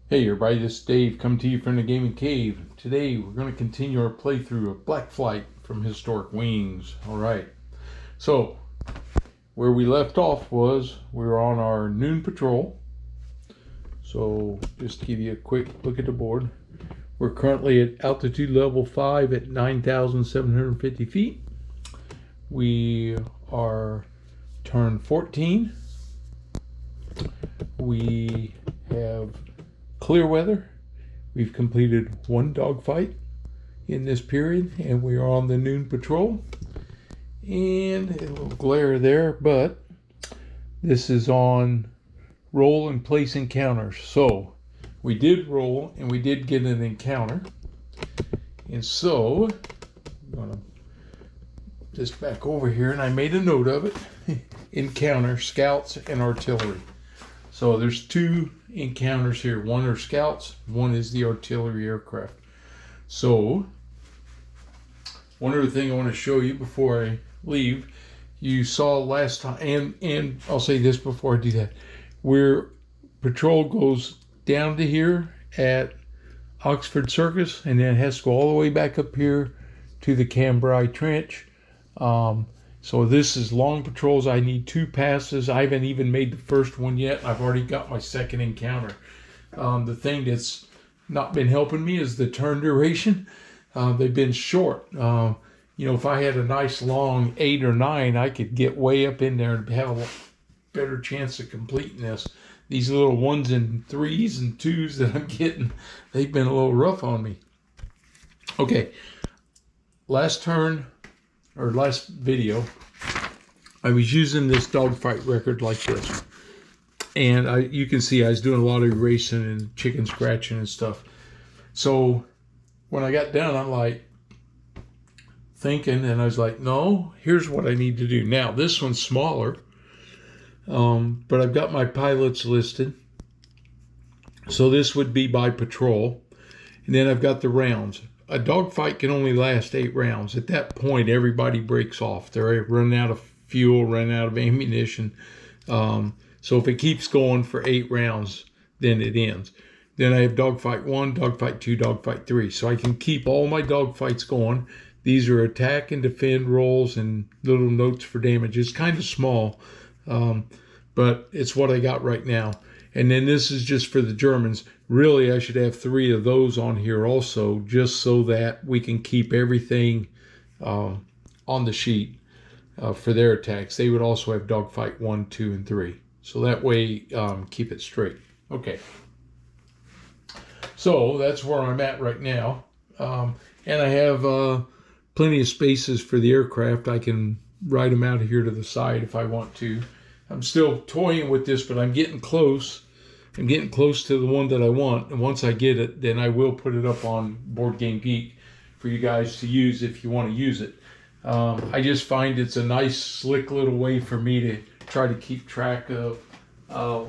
Hey everybody, this is Dave coming to you from the Gaming Cave. Today we're going to continue our playthrough of Black Flight from Historic Wings. Alright, so where we left off was we were on our noon patrol. So just to give you a quick look at the board. We're currently at altitude level 5 at 9,750 feet. We are turn 14. We have clear weather. We've completed one dogfight in this period, and we are on the noon patrol. And a little glare there, but this is on roll and place encounters. So we did roll and we did get an encounter. And so I'm gonna put this back over here, and I made a note of it. Encounter, scouts, and artillery. So there's two encounters here. One are scouts, one is the artillery aircraft. So one other thing I want to show you before I leave, you saw last time, and I'll say this before I do that, where patrol goes down to here at Oxford Circus, and then has to go all the way back up here to the Cambrai Trench. So this is long patrols. I need 2 passes. I haven't even made the first one yet. I've already got my second encounter. The thing that's not been helping me is the turn duration. They've been short. If I had a nice long 8 or 9, I could get way up in there and have a better chance of completing this. These little 1s and 3s and 2s that I'm getting, they've been a little rough on me. Okay, last video, I was using this dogfight record like this, and you can see I was doing a lot of erasing and chicken scratching and stuff. So when I got done, I'm like thinking, and I was like, no, here's what I need to do. Now this one's smaller, but I've got my pilots listed, so this would be by patrol, and then I've got the rounds. A dogfight can only last 8 rounds. At that point, everybody breaks off. They're running out of fuel, running out of ammunition. So if it keeps going for 8 rounds, then it ends. Then I have dogfight 1, dogfight 2, dogfight 3. So I can keep all my dogfights going. These are attack and defend rolls and little notes for damage. It's kind of small, but it's what I got right now. And then this is just for the Germans. Really, I should have 3 of those on here also, just so that we can keep everything on the sheet for their attacks. They would also have dogfight 1, 2, and 3. So that way, keep it straight. Okay. So that's where I'm at right now. And I have plenty of spaces for the aircraft. I can ride them out of here to the side if I want to. I'm still toying with this, but I'm getting close. I'm getting close to the one that I want, and once I get it, then I will put it up on Board Game Geek for you guys to use if you want to use it. I just find it's a nice, slick little way for me to try to keep track of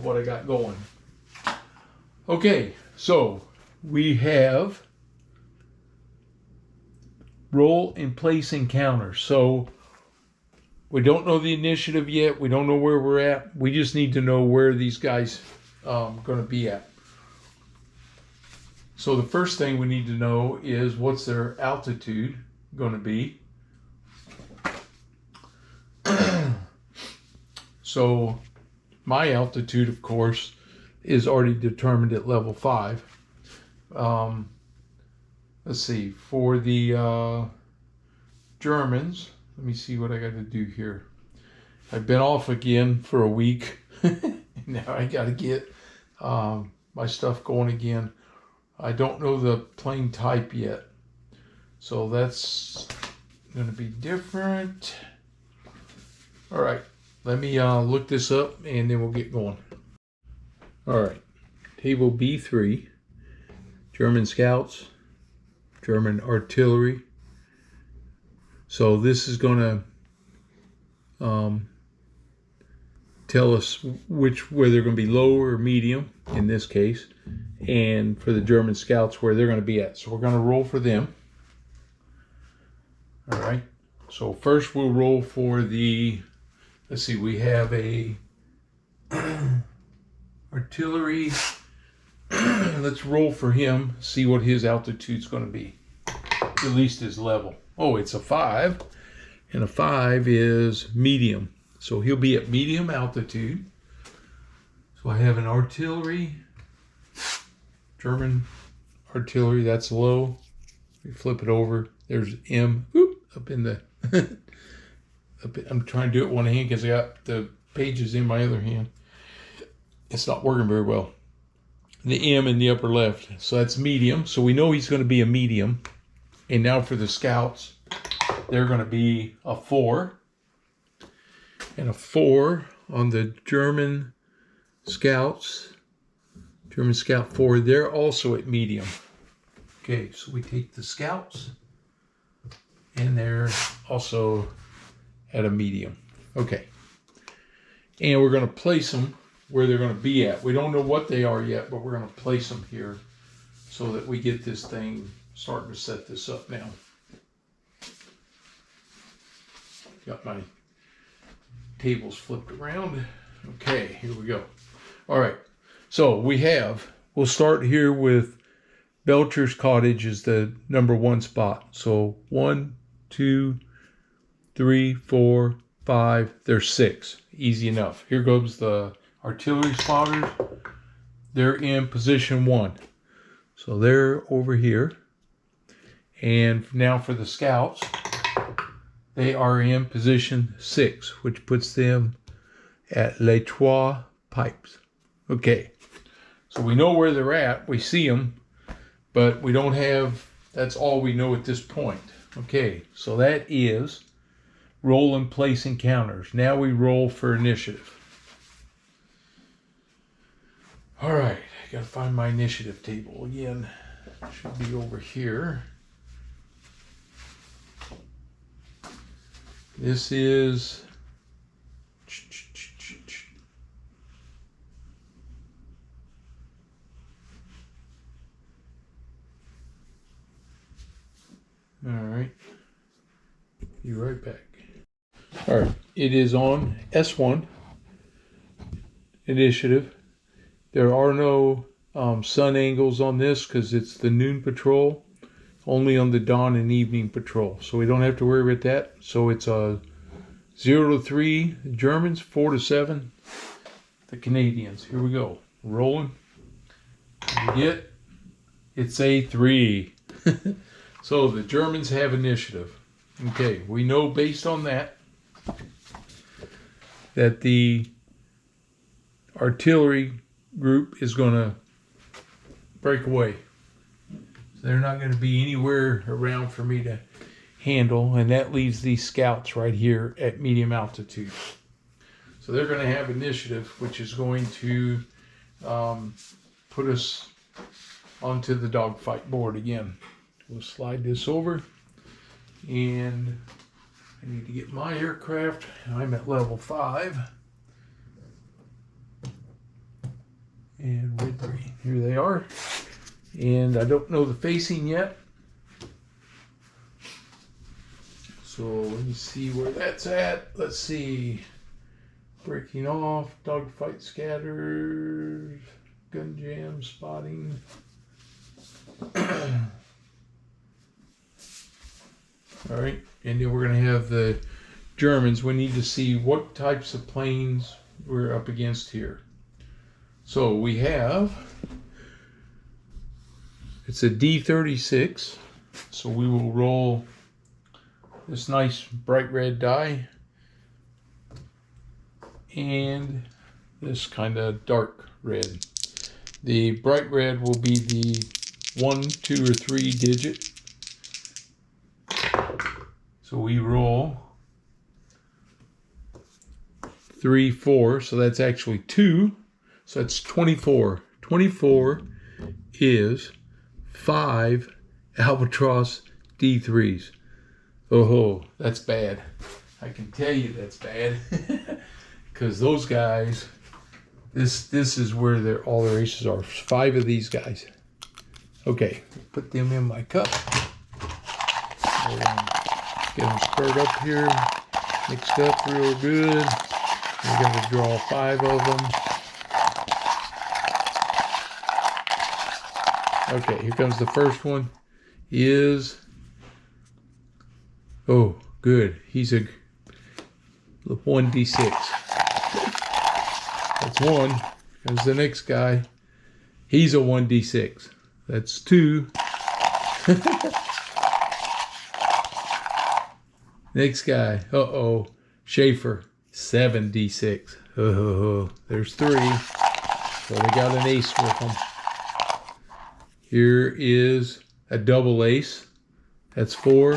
what I got going. Okay, so we have roll and place encounters. So we don't know the initiative yet. We don't know where we're at. We just need to know where these guys going to be at. So the first thing we need to know is what's their altitude going to be. So my altitude, of course, is already determined at level 5. Let's see, for the Germans, let me see what I got to do here. I've been off again for a week. Now I got to get my stuff going again. I don't know the plane type yet, so that's going to be different. All right, let me look this up, and then we'll get going. All right, table B3, German scouts, German artillery. So this is going to tell us where they're going to be low or medium in this case, and for the German scouts where they're going to be at. So we're going to roll for them. All right. So first we'll roll for the, let's see, we have a artillery. Let let's roll for him, see what his altitude's going to be. At least his level. Oh, it's a 5. And a 5 is medium. So he'll be at medium altitude. So I have an artillery, German artillery, that's low. We flip it over. There's M up in the... I'm trying to do it one hand because I got the pages in my other hand. It's not working very well. The M in the upper left. So that's medium. So we know he's going to be a medium. And now for the scouts, they're going to be a 4. And a 4 on the German scouts. German Scout 4, they're also at medium. Okay, so we take the scouts. And they're also at a medium. Okay. And we're going to place them where they're going to be at. We don't know what they are yet, but we're going to place them here so that we get this thing starting to set this up now. Got my tables flipped around. Okay, here we go. All right, so we'll start here with Belcher's Cottage is the number 1 spot. So 1, 2, 3, 4, 5, there's 6. Easy enough. Here goes the artillery spotters. They're in position 1. So they're over here. And now for the scouts, they are in position 6, which puts them at Les Trois Pipes. Okay, so we know where they're at. We see them, but we don't have, that's all we know at this point. Okay, so that is roll and place encounters. Now we roll for initiative. All right, I gotta find my initiative table again. Should be over here. This is all right. Be right back. All right, it is on S1 initiative. There are no sun angles on this because it's the noon patrol. Only on the dawn and evening patrol. So we don't have to worry about that. So it's a 0 to 3 Germans, 4 to 7 the Canadians. Here we go. Rolling. We get, it's a 3. So the Germans have initiative. Okay, we know based on that the artillery group is going to break away. They're not going to be anywhere around for me to handle, and that leaves these scouts right here at medium altitude. So they're going to have initiative, which is going to put us onto the dogfight board again. We'll slide this over, and I need to get my aircraft. I'm at level 5. And red 3. Here they are. And I don't know the facing yet. So let me see where that's at. Let's see. Breaking off, dogfight scatters, gun jam, spotting. All right, and then we're going to have the Germans. We need to see what types of planes we're up against here. So we have, it's a D36, so we will roll this nice bright red die and this kind of dark red. The bright red will be the 1, 2, or 3 digit. So we roll 3, 4, so that's actually 2. So that's 24. 24 is 5 Albatross D3s. Oh, that's bad. I can tell you that's bad. Because those guys, this is where all their aces are. 5 of these guys. Okay, put them in my cup. Get them stirred up here, mixed up real good. We're going to draw 5 of them. Okay, here comes the first one. Is, oh, good. He's a 1d6. That's one. Comes the next guy. He's a 1d6. That's two. Next guy. Uh-oh. Schaefer. 7d6. Oh, there's three. So they got an ace with them. Here is a double ace. That's 4.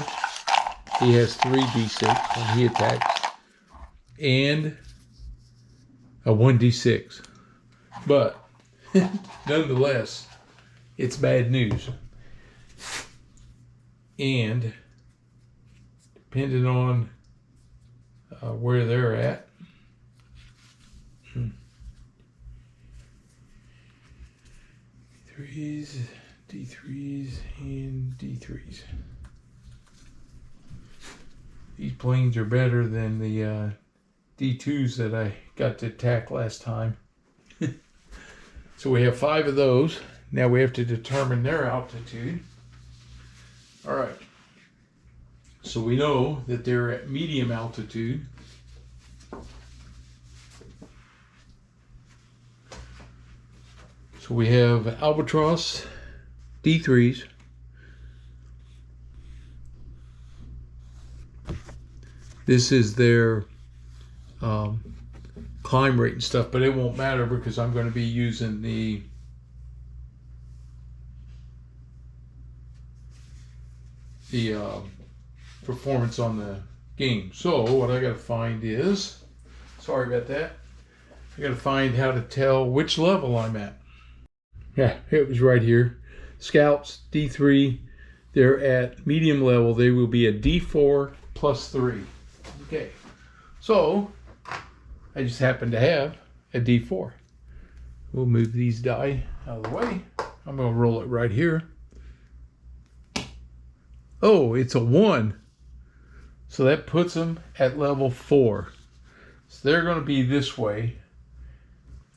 He has 3d6 when he attacks. And a 1d6. But nonetheless, it's bad news. And depending on where they're at, threes, D3s, and D3s. These planes are better than the D2s that I got to attack last time. So we have 5 of those. Now we have to determine their altitude. All right. So we know that they're at medium altitude. So we have Albatross, D3s. This is their climb rate and stuff, but it won't matter because I'm going to be using the performance on the game. So what I got to find is, sorry about that, I got to find how to tell which level I'm at. Yeah, it was right here. Scouts, D3, they're at medium level. They will be a D4 plus 3. Okay, so I just happen to have a D4. We'll move these die out of the way. I'm going to roll it right here. Oh, it's a 1. So that puts them at level 4. So they're going to be this way.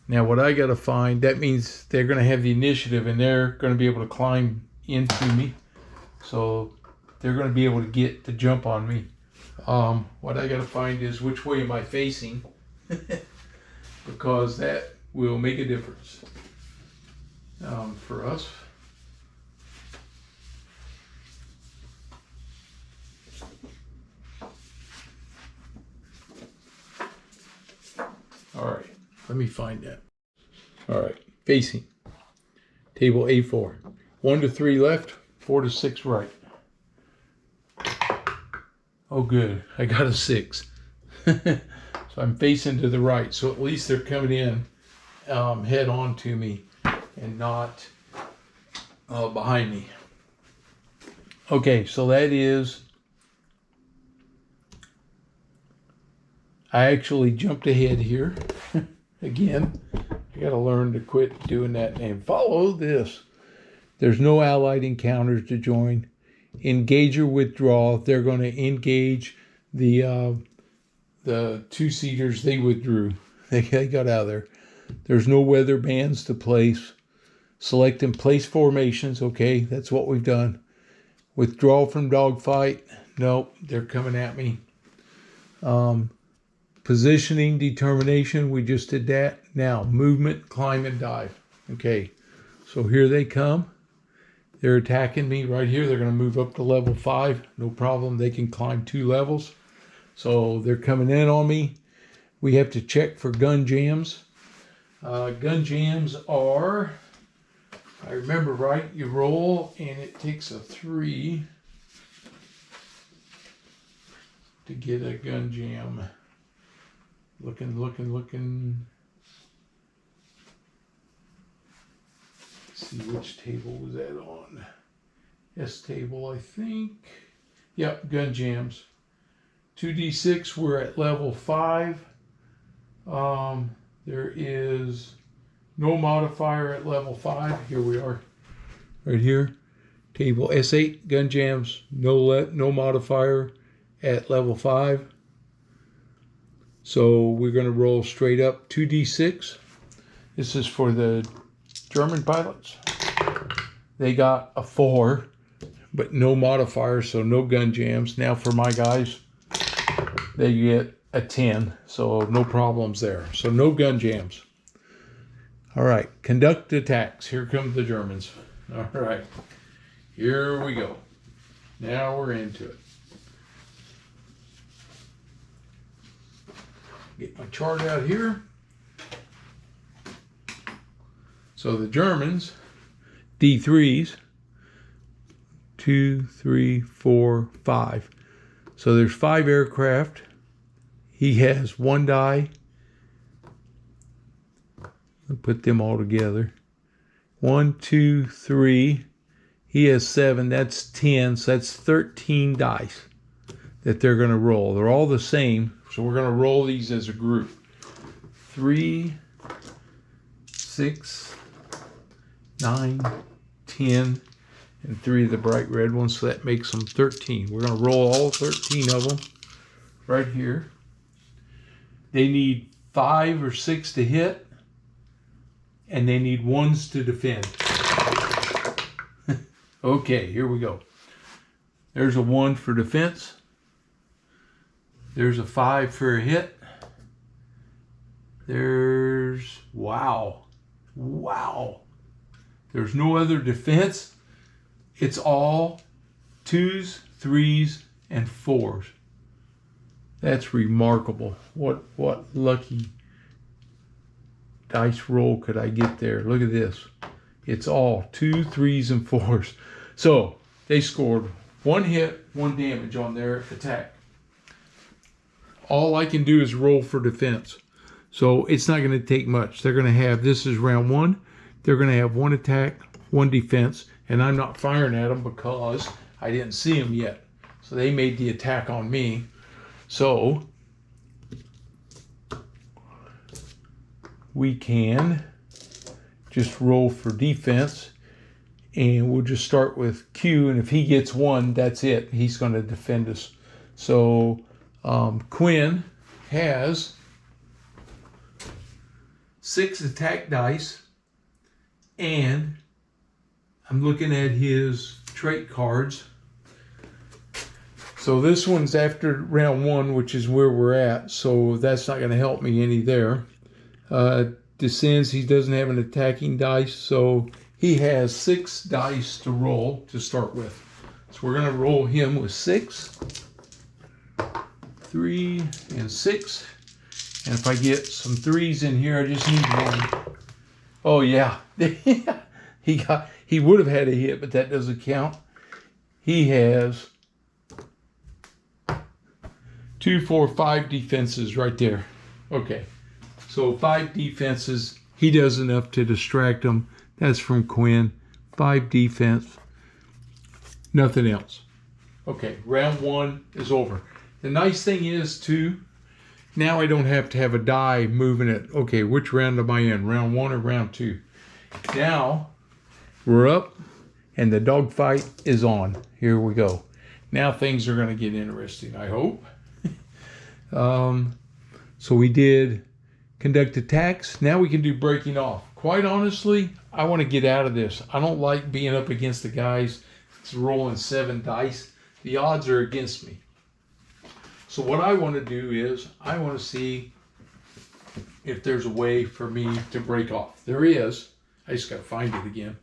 Now what I got to find, that means they're going to have the initiative and they're going to be able to climb into me. So they're going to be able to get the jump on me. What I got to find is which way am I facing, because that will make a difference for us. All right, let me find that. All right, facing table A4, 1 to 3 left, 4 to 6 right. Oh, good. I got a 6. So I'm facing to the right. So at least they're coming in head on to me and not behind me. Okay, so that is, I actually jumped ahead here. Again, I got to learn to quit doing that and follow this. There's no allied encounters to join. Engage or withdraw. They're going to engage the two-seaters. They withdrew. They got out of there. There's no weather bands to place. Select and place formations. Okay, that's what we've done. Withdraw from dogfight. Nope, they're coming at me. Positioning, determination. We just did that. Now, movement, climb, and dive. Okay, so here they come. They're attacking me right here. They're going to move up to level 5. No problem. They can climb 2 levels. So they're coming in on me. We have to check for gun jams. Gun jams are, if I remember right, you roll and it takes a 3 to get a gun jam. Looking. See which table was that on. S table, I think. Yep, gun jams. 2d6, we're at level 5. There is no modifier at level 5. Here we are. Right here. Table S8, gun jams, no modifier at level 5. So we're going to roll straight up 2d6. This is for the German pilots. they got a 4, but no modifiers, so no gun jams. Now for my guys, they get a 10, so no problems there. So no gun jams. All right, conduct attacks. Here come the Germans. All right, here we go. Now we're into it. Get my chart out here. So the Germans, D3s, 2, 3, 4, 5. So there's 5 aircraft. He has 1 die. I'll put them all together. 1, 2, 3. He has 7. That's 10. So that's 13 dice that they're going to roll. They're all the same. So we're going to roll these as a group. 3, 6, 9, 10, and 3 of the bright red ones. So that makes them 13. We're going to roll all 13 of them right here. They need 5 or 6 to hit, and they need 1s to defend. Okay, here we go. There's a 1 for defense. There's a 5 for a hit. There's, wow. There's no other defense. It's all 2s, 3s, and 4s. That's remarkable. What lucky dice roll could I get there? Look at this. It's all 2, 3s, and 4s. So they scored 1 hit, 1 damage on their attack. All I can do is roll for defense. So it's not going to take much. They're going to have, this is round 1. They're going to have 1 attack, 1 defense, and I'm not firing at them because I didn't see them yet. So they made the attack on me. So we can just roll for defense, and we'll just start with Q, and if he gets 1, that's it. He's going to defend us. So Quinn has 6 attack dice, and I'm looking at his trait cards. So this one's after round 1, which is where we're at, so that's not going to help me any there. Descends, he doesn't have an attacking dice, so he has 6 dice to roll to start with. So we're going to roll him with 6, 3, and 6. And if I get some 3s in here, I just need 1. Oh yeah, he would have had a hit, but that doesn't count. He has 2, 4, 5 defenses right there. Okay, so 5 defenses. He does enough to distract them. That's from Quinn. 5 defense. Nothing else. Okay, round 1 is over. The nice thing is, too, now I don't have to have a die moving it. Okay, which round am I in? Round 1 or round 2? Now, we're up, and the dogfight is on. Here we go. Now things are going to get interesting, I hope. So we did conduct attacks. Now we can do breaking off. Quite honestly, I want to get out of this. I don't like being up against the guys that's rolling 7 dice. The odds are against me. So what I want to do is I want to see if there's a way for me to break off. There is. I just got to find it again.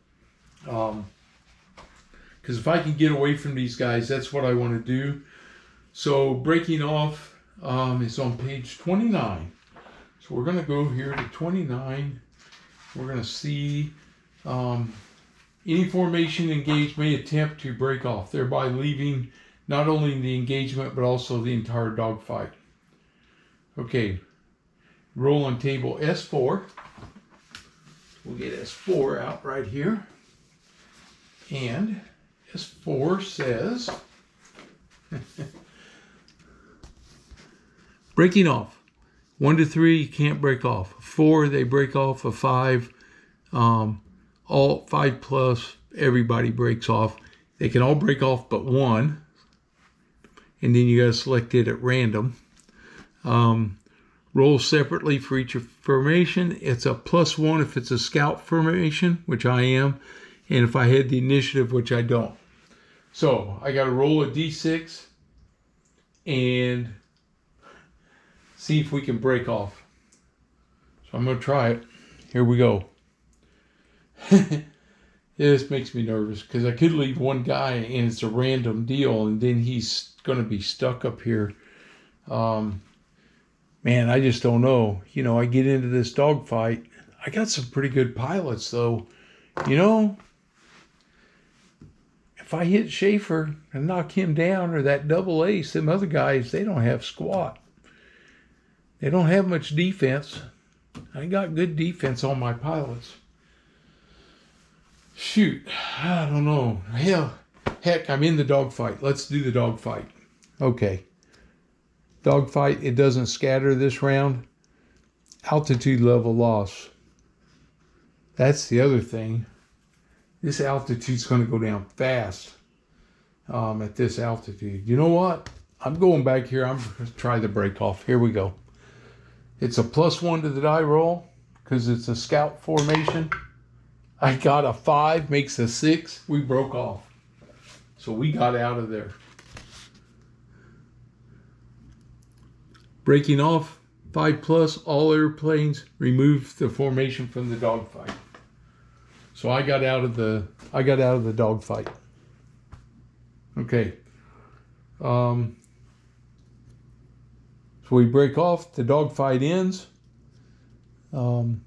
Because if I can get away from these guys, that's what I want to do. So breaking off is on page 29. So we're going to go here to 29. We're going to see any formation engaged may attempt to break off, thereby leaving not only the engagement but also the entire dogfight. Okay, roll on table S4. We'll get S4 out right here. And S4 says breaking off. 1 to 3, you can't break off. 4, they break off. A 5, all 5 plus, everybody breaks off. They can all break off but 1. And then you got to select it at random. Roll separately for each formation. It's a +1 if it's a scout formation, which I am. And if I had the initiative, which I don't. So I got to roll a d6 and see if we can break off. So I'm going to try it. Here we go. This makes me nervous because I could leave one guy and it's a random deal and then he's going to be stuck up here. Man, I just don't know. You know, I get into this dogfight. I got some pretty good pilots though. You know, if I hit Schaefer and knock him down or that double ace, them other guys, they don't have squat. They don't have much defense. I got good defense on my pilots. Shoot, I don't know. Heck, I'm in the dogfight. Let's do the dogfight. Okay. Dogfight, it doesn't scatter this round. Altitude level loss. That's the other thing. This altitude's going to go down fast at this altitude. You know what? I'm going back here. I'm going to try the break off. Here we go. It's a +1 to the die roll because it's a scout formation. I got a 5, makes a 6. We broke off. So we got out of there. Breaking off, 5+, all airplanes, remove the formation from the dogfight. So I got out of the dogfight. Okay. So we break off, the dogfight ends. And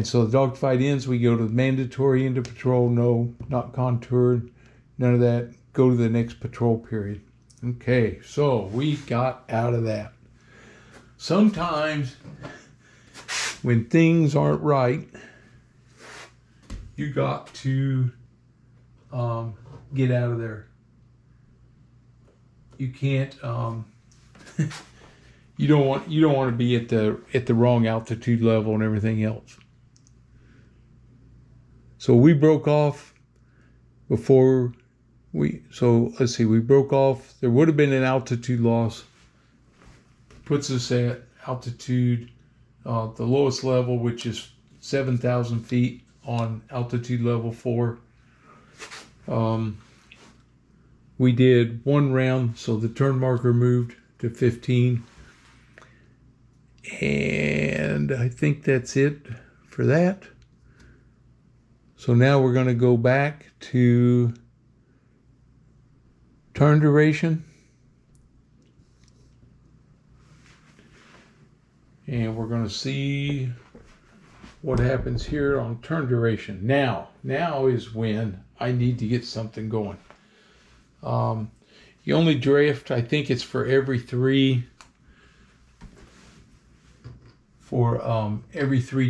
so the dogfight ends, we go to the mandatory into patrol, no, not contoured, none of that. Go to the next patrol period. Okay, so we got out of that. Sometimes when things aren't right, you got to get out of there. You can't. You don't want to be at the wrong altitude level and everything else. So we broke off before let's see, we broke off. There would have been an altitude loss. Puts us at altitude, the lowest level, which is 7,000 feet on altitude level 4. We did one round, so the turn marker moved to 15. And I think that's it for that. So now we're going to go back to turn duration. And we're going to see what happens here on turn duration. Now is when I need to get something going. You only drift, I think it's for every 3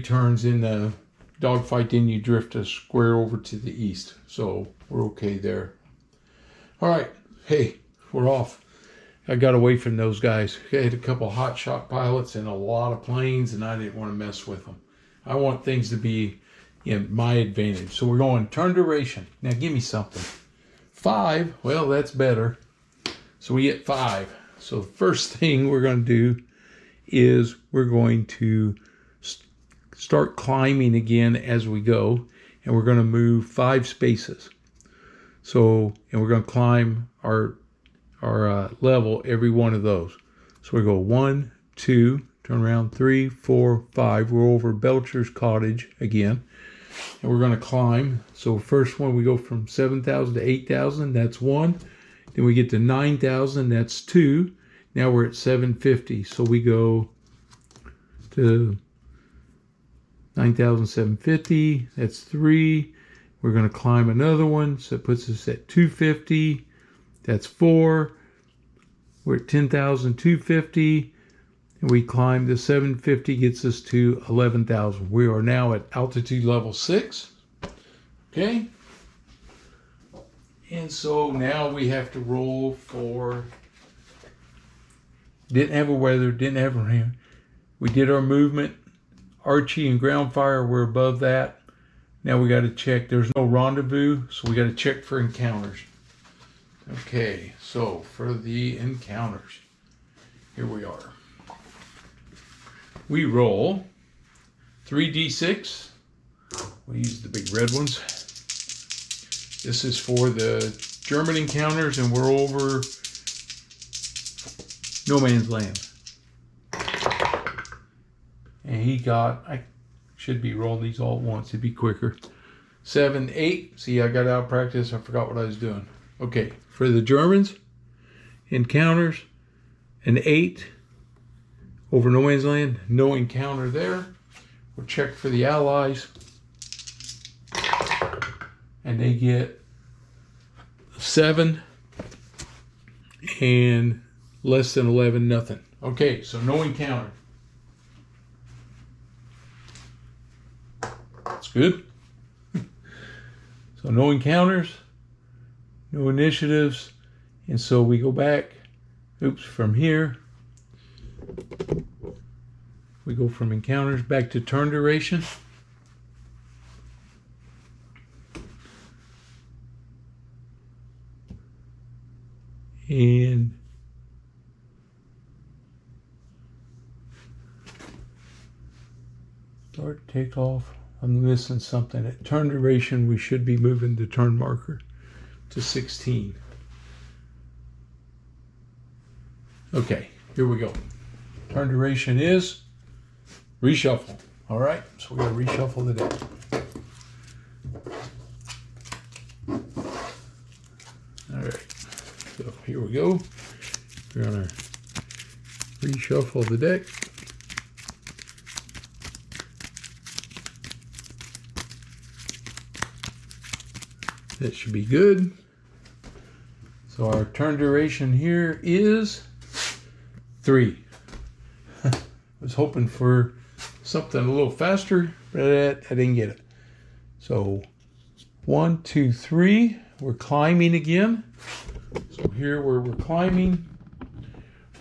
turns in the dogfight, then you drift a square over to the east. So we're okay there. All right. Hey, we're off. I got away from those guys. I had a couple of hot shot pilots and a lot of planes, and I didn't want to mess with them. I want things to be in my advantage. So we're going turn duration. Now give me something. 5, well, that's better. So we get 5. So the first thing we're going to do is we're going to start climbing again as we go, and we're going to move 5 spaces. So, and we're going to climb our level every one of those. So we go 1, 2, turn around, 3, 4, 5. We're over Belcher's Cottage again, and we're going to climb. So first one, we go from 7,000 to 8,000. That's 1. Then we get to 9,000. That's 2. Now we're at 750. So we go to 9,750. That's 3. We're going to climb another one. So it puts us at 250. That's 4. We're at 10,250. And we climb to 750, gets us to 11,000. We are now at altitude level 6. Okay. And so now we have to roll for, didn't have a weather, didn't have a rain. We did our movement. Archie and ground fire were above that. Now we got to check. There's no rendezvous, so we got to check for encounters. Okay, so for the encounters, here we are. We roll 3d6. We'll use the big red ones. This is for the German encounters, and we're over no man's land. And he got, I should be rolling these all at once, it'd be quicker. 7, 8. See, I got out of practice. I forgot what I was doing. Okay, for the Germans, encounters, an 8 over no man's land. No encounter there. We'll check for the Allies. And they get 7 and less than 11, nothing. Okay, so no encounter. That's good. So no encounters, no initiatives, and so we go back, from here. We go from encounters back to turn duration. And start takeoff. I'm missing something. At turn duration, we should be moving the turn marker to 16. Okay, here we go. Turn duration is reshuffle. All right, so we're going to reshuffle the deck. All right, so here we go. We're going to reshuffle the deck. That should be good. So our turn duration here is 3. I was hoping for something a little faster, but I didn't get it. So 1, 2, 3. We're climbing again. So here where we're climbing,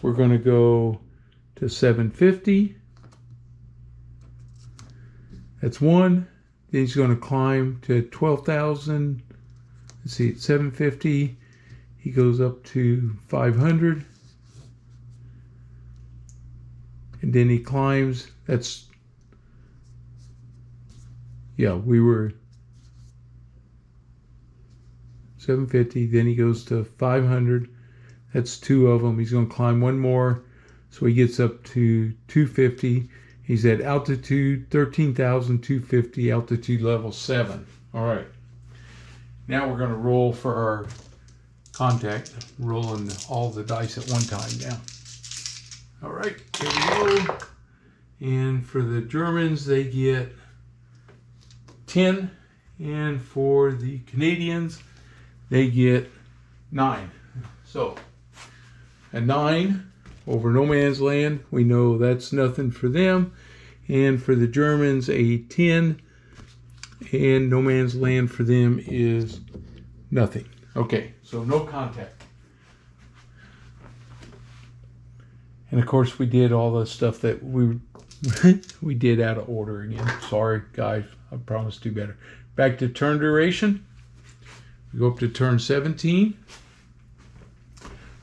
we're going to go to 750. That's 1. Then he's going to climb to 12,000. Let's see, at 750, he goes up to 500. And then he climbs, that's, yeah, we were 750, then he goes to 500. That's 2 of them. He's going to climb 1 more, so he gets up to 250. He's at altitude 13,250, altitude level 7. All right. Now we're going to roll for our contact, rolling all the dice at one time now. All right, here we go. And for the Germans, they get 10. And for the Canadians, they get 9. So, a 9 over no man's land. We know that's nothing for them. And for the Germans, a 10. And no man's land for them is nothing. Okay, so no contact. And of course we did all the stuff that we did out of order again. Sorry guys, I promise to do better. Back to turn duration. We go up to turn 17.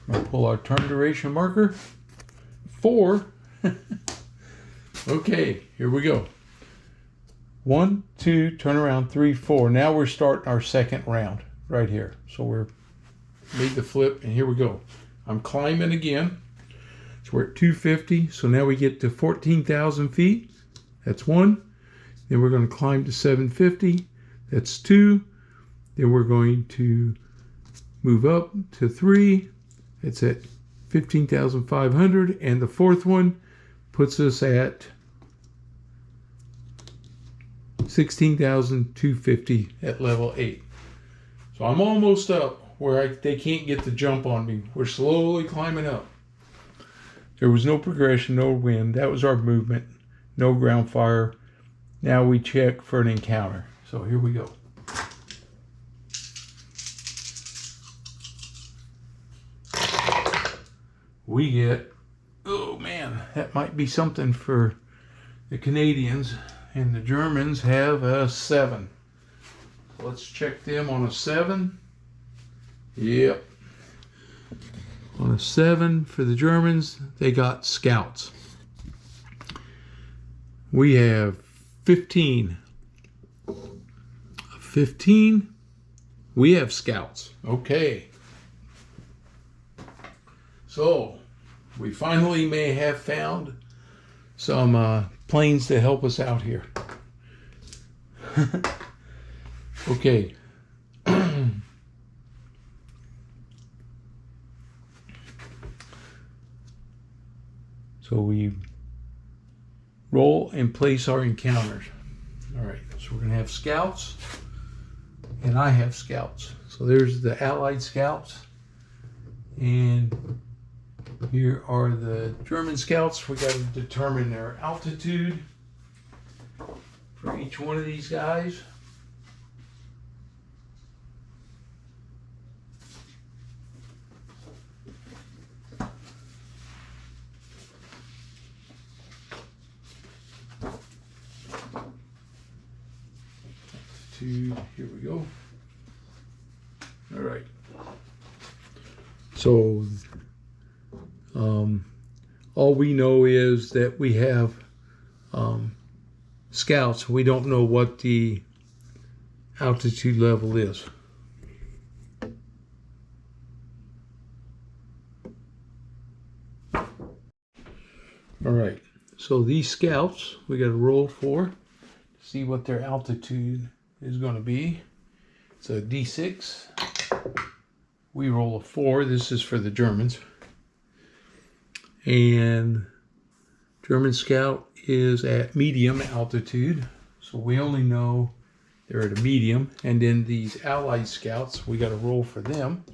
We're going to pull our turn duration marker. 4. Okay, here we go. 1, 2, turn around, 3, 4. Now we're starting our second round right here. So we're made the flip, and here we go. I'm climbing again. So we're at 250. So now we get to 14,000 feet. That's 1. Then we're going to climb to 750. That's 2. Then we're going to move up to 3. It's at 15,500. And the fourth one puts us at 16,250 at level 8. So I'm almost up where they can't get the jump on me. We're slowly climbing up. There was no progression, no wind. That was our movement. No ground fire. Now we check for an encounter. So here we go. We get, oh man, that might be something for the Canadians. And the Germans have a 7. So let's check them on a 7. Yep. On a 7 for the Germans, they got scouts. We have 15. 15. We have scouts. Okay. So we finally may have found some planes to help us out here. Okay. So we roll and place our encounters. All right, so we're gonna have scouts, and I have scouts. So there's the Allied scouts, and here are the German scouts. We got to determine their altitude for each one of these guys. Here we go. All right. So all we know is that we have scouts. We don't know what the altitude level is. All right. So these scouts we got to roll for to see what their altitude is going to be. It's a D6. We roll a 4. This is for the Germans. And German scout is at medium altitude. So we only know they're at a medium. And then these Allied scouts, we got to roll for them.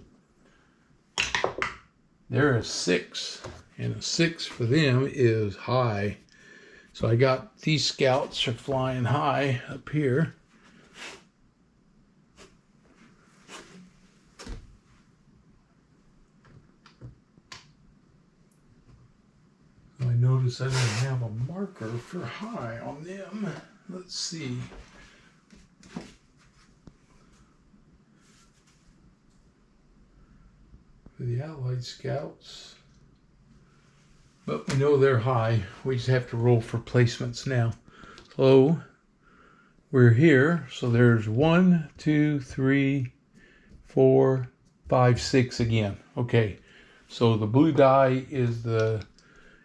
They're a 6. And a 6 for them is high. So I got these scouts are flying high up here. I notice I don't have a marker for high on them. Let's see. For the Allied scouts. But we know they're high. We just have to roll for placements now. So we're here. So there's 1, 2, 3, 4, 5, 6 again. Okay. So the blue die is the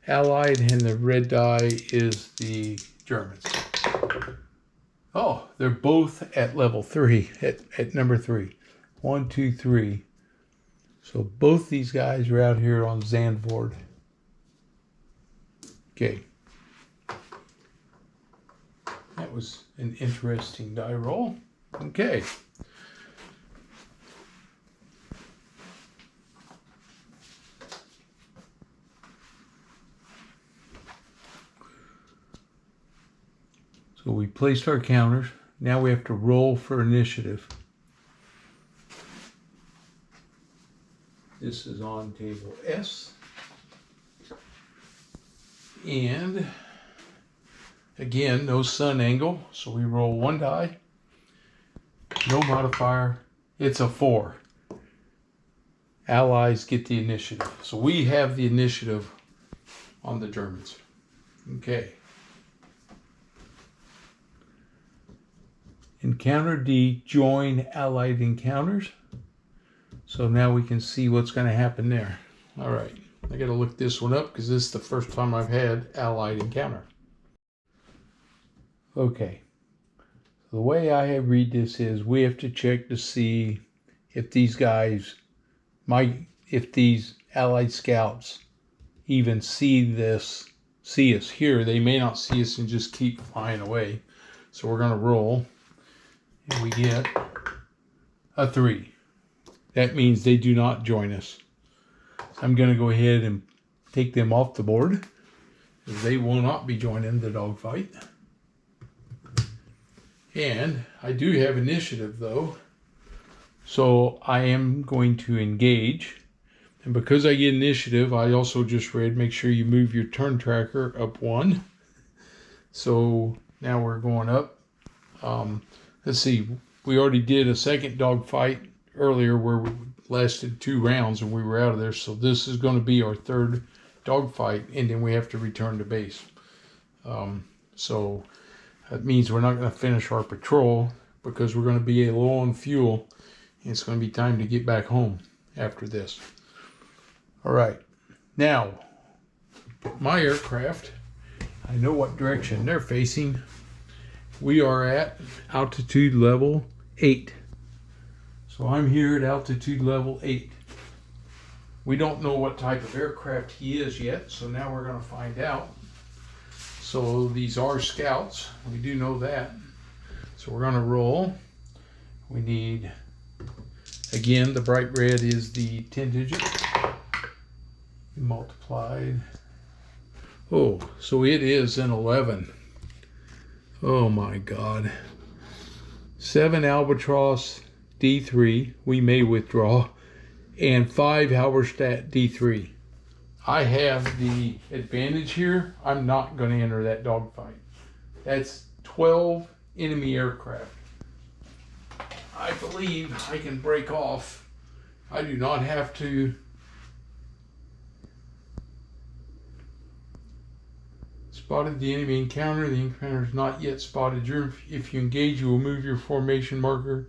Allied and the red die is the Germans. Oh, they're both at level 3, at number 3. 1, 2, 3. So both these guys are out here on Zandvoort. Okay. That was an interesting die roll. Okay. So we placed our counters. Now we have to roll for initiative. This is on table S. And again, no sun angle. So we roll 1 die. No modifier. It's a 4. Allies get the initiative. So we have the initiative on the Germans. Okay. Encounter D, join Allied encounters. So now we can see what's going to happen there. All right, I got to look this one up because this is the first time I've had Allied encounter. Okay, so the way I read this is we have to check to see if these guys if these Allied scouts even see us here. They may not see us and just keep flying away. So we're going to roll. And we get a 3. That means they do not join us. So I'm going to go ahead and take them off the board. They will not be joining the dogfight. And I do have initiative though. So I am going to engage. And because I get initiative, I also just read, make sure you move your turn tracker up 1. So now we're going up. Let's see, we already did a second dogfight earlier where we lasted 2 rounds and we were out of there. So this is going to be our 3rd dogfight, and then we have to return to base. So that means we're not going to finish our patrol because we're going to be low on fuel It's going to be time to get back home after this. All right. Now, my aircraft, I know what direction they're facing. We are at altitude level 8. So I'm here at altitude level 8. We don't know what type of aircraft he is yet, so now we're going to find out. So these are Scouts. We do know that. So we're going to roll. We need, again, the bright red is the 10 digit. Multiplied. Oh, so it is an 11. Oh my God. 7 Albatross D3. We may withdraw. And 5 Halberstadt D3. I have the advantage here. I'm not going to enter that dogfight. That's 12 enemy aircraft. I believe I can break off. I do not have to. Spotted the enemy encounter. The encounter is not yet spotted. If you engage, you will move your formation marker.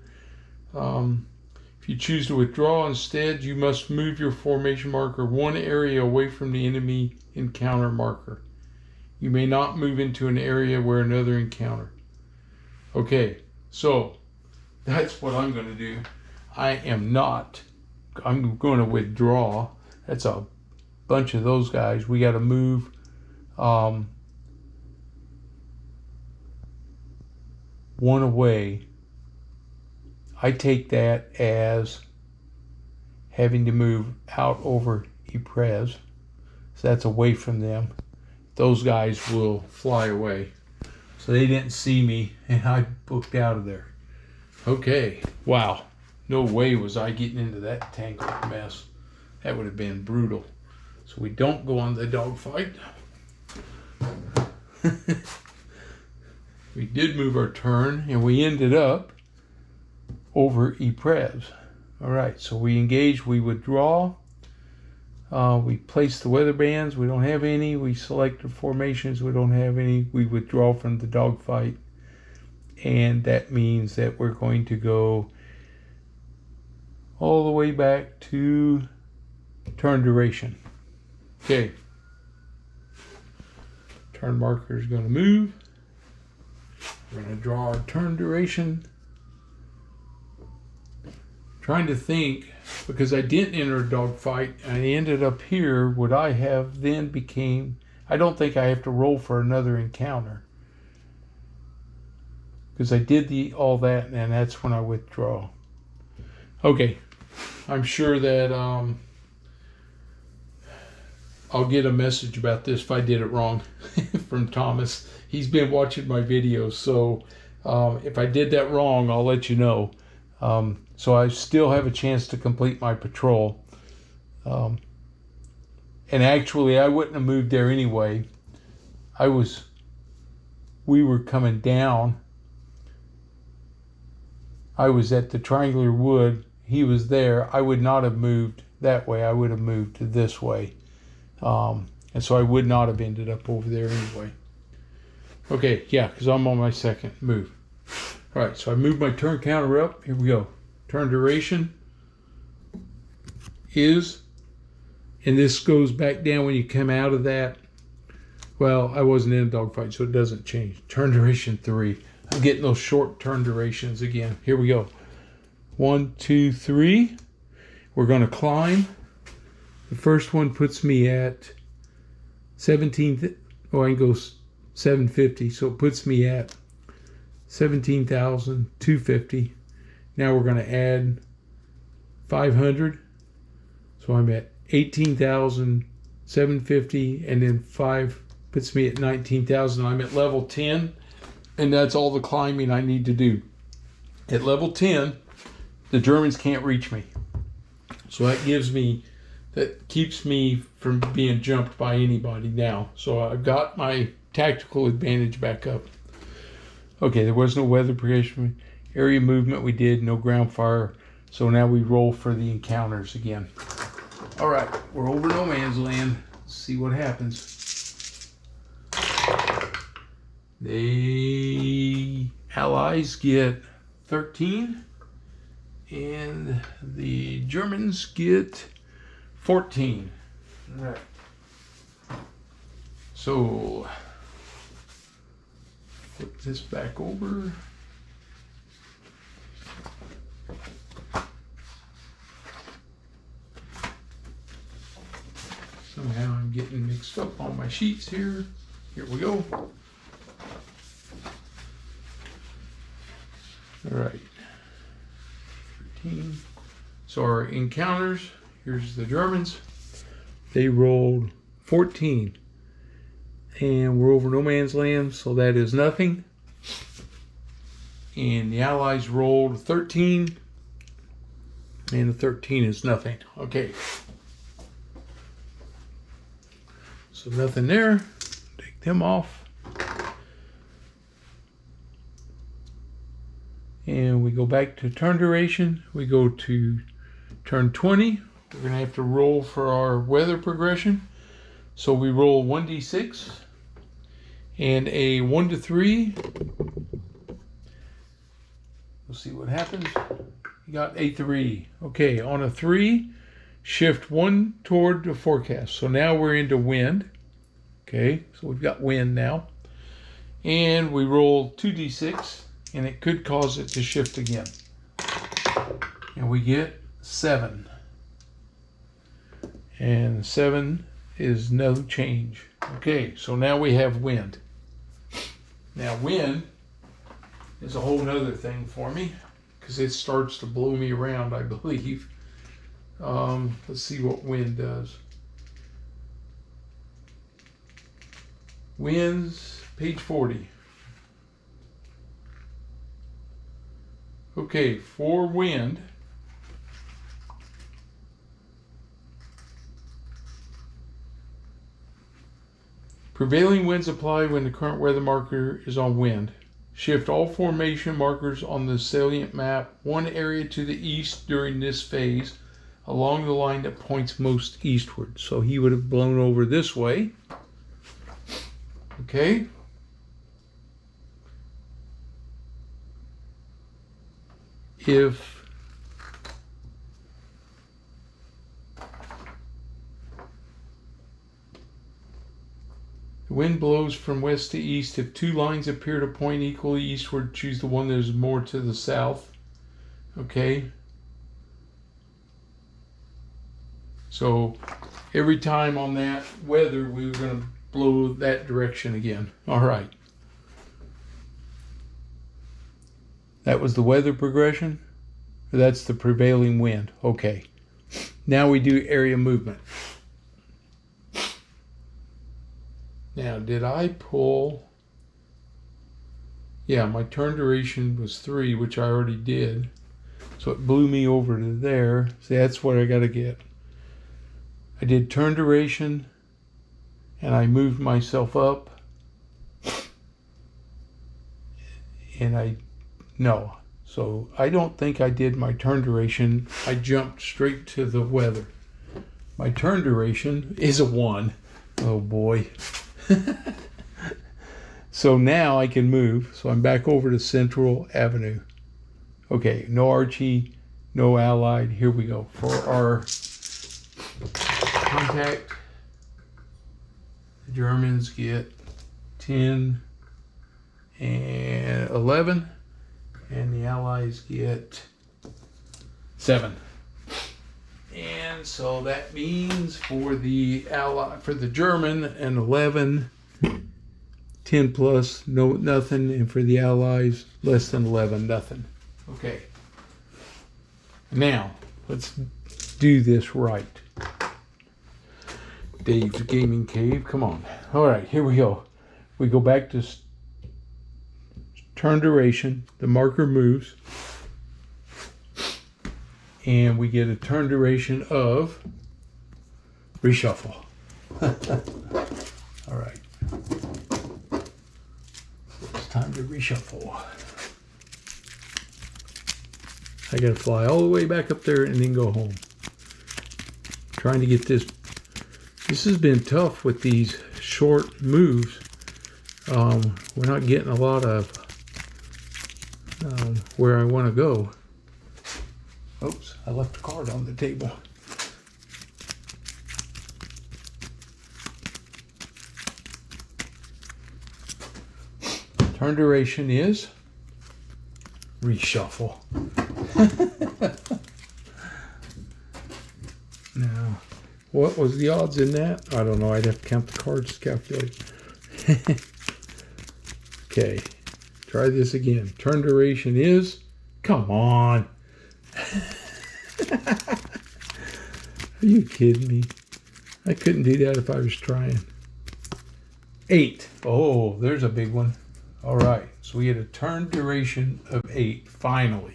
If you choose to withdraw instead, you must move your formation marker one area away from the enemy encounter marker. You may not move into an area where another encounter. Okay, so that's what I'm going to do. I'm going to withdraw. That's a bunch of those guys. We got to move one away. I take that as having to move out over Ypres. So that's away from them. Those guys will fly away. So they didn't see me and I booked out of there. Okay, wow. No way was I getting into that tangled mess. That would have been brutal. So we don't go on the dogfight. We did move our turn and we ended up over Ypres. All right, so we engage, we withdraw. We place the weather bands, we don't have any. We select the formations, we don't have any. We withdraw from the dogfight. And that means that we're going to go all the way back to turn duration. Okay. Turn marker is going to move. We're going to draw our turn duration. Trying to think, because I didn't enter a dogfight, and I ended up here, would I have then became, I don't think I have to roll for another encounter. Because I did all that, and that's when I withdraw. Okay, I'm sure that I'll get a message about this if I did it wrong from Thomas. He's been watching my videos, so if I did that wrong, I'll let you know. So I still have a chance to complete my patrol. And actually, I wouldn't have moved there anyway. We were coming down. I was at the Triangular Wood. He was there. I would not have moved that way. I would have moved this way. And so I would not have ended up over there anyway. Okay, yeah, because I'm on my second move. All right, so I moved my turn counter up. Here we go. Turn duration is, and this goes back down when you come out of that. Well, I wasn't in a dogfight, so it doesn't change. Turn duration 3. I'm getting those short turn durations again. Here we go. 1, 2, 3. We're going to climb. The first one puts me at 17. Oh, I can go 750, so it puts me at 17,250. Now we're going to add 500. So I'm at 18,750, and then 5 puts me at 19,000. I'm at level 10, and that's all the climbing I need to do. At level 10, the Germans can't reach me. So that keeps me from being jumped by anybody now. So I've got my tactical advantage back up. Okay, there was no weather prediction. Area movement we did, no ground fire. So now we roll for the encounters again. All right, we're over no man's land. Let's see what happens. The Allies get 13 And the Germans get 14. All right. So flip this back over. Somehow I'm getting mixed up on my sheets here. Here we go. All right. 13. So our encounters, here's the Germans. They rolled 14. And we're over no man's land, so that is nothing. And the Allies rolled 13. And the 13 is nothing. Okay. So nothing there. Take them off. And we go back to turn duration. We go to turn 20. We're going to have to roll for our weather progression. So we roll 1d6 and a 1 to 3. We'll see what happens. You got a 3. Okay, on a 3, shift 1 toward the forecast. So now we're into wind. Okay, so we've got wind now. And we roll 2d6, and it could cause it to shift again. And we get 7. And 7 is no change. Okay, so now we have wind. Now wind is a whole nother thing for me, because it starts to blow me around, I believe. Let's see what wind does. Winds, page 40. Okay, for wind, prevailing winds apply when the current weather marker is on wind. Shift all formation markers on the salient map one area to the east during this phase along the line that points most eastward. So he would have blown over this way. Okay. If the wind blows from west to east, if two lines appear to point equally eastward, choose the one that is more to the south. Okay. So every time on that weather, we were going to blow that direction again. All right. That was the weather progression. That's the prevailing wind. Okay. Now we do area movement. Now, did I pull? Yeah, my turn duration was 3, which I already did. So it blew me over to there. See, that's what I got to get. I did turn duration, and I moved myself up. And no. So I don't think I did my turn duration. I jumped straight to the weather. My turn duration is a 1. Oh boy. So now I can move. So I'm back over to Central Avenue. Okay, no Archie, no Allied. Here we go. For our contact, the Germans get 10 and 11. And the Allies get 7. And so that means for the German, an 11, 10 plus, no, nothing. And for the Allies, less than 11, nothing. Okay. Now, let's do this right. Dave's Gaming Cave, come on. All right, here we go. We go back to turn duration, the marker moves, and we get a turn duration of reshuffle. All right. It's time to reshuffle. I gotta fly all the way back up there and then go home. Trying to get this. This has been tough with these short moves. We're not getting a lot of where I want to go. I left the card on the table. Turn duration is reshuffle. Now, what was the odds in that? I don't know. I'd have to count the cards to calculate. Okay, try this again. Turn duration is, come on. Are you kidding me? I couldn't do that if I was trying. 8. Oh, there's a big one. All right, so we had a turn duration of 8, finally.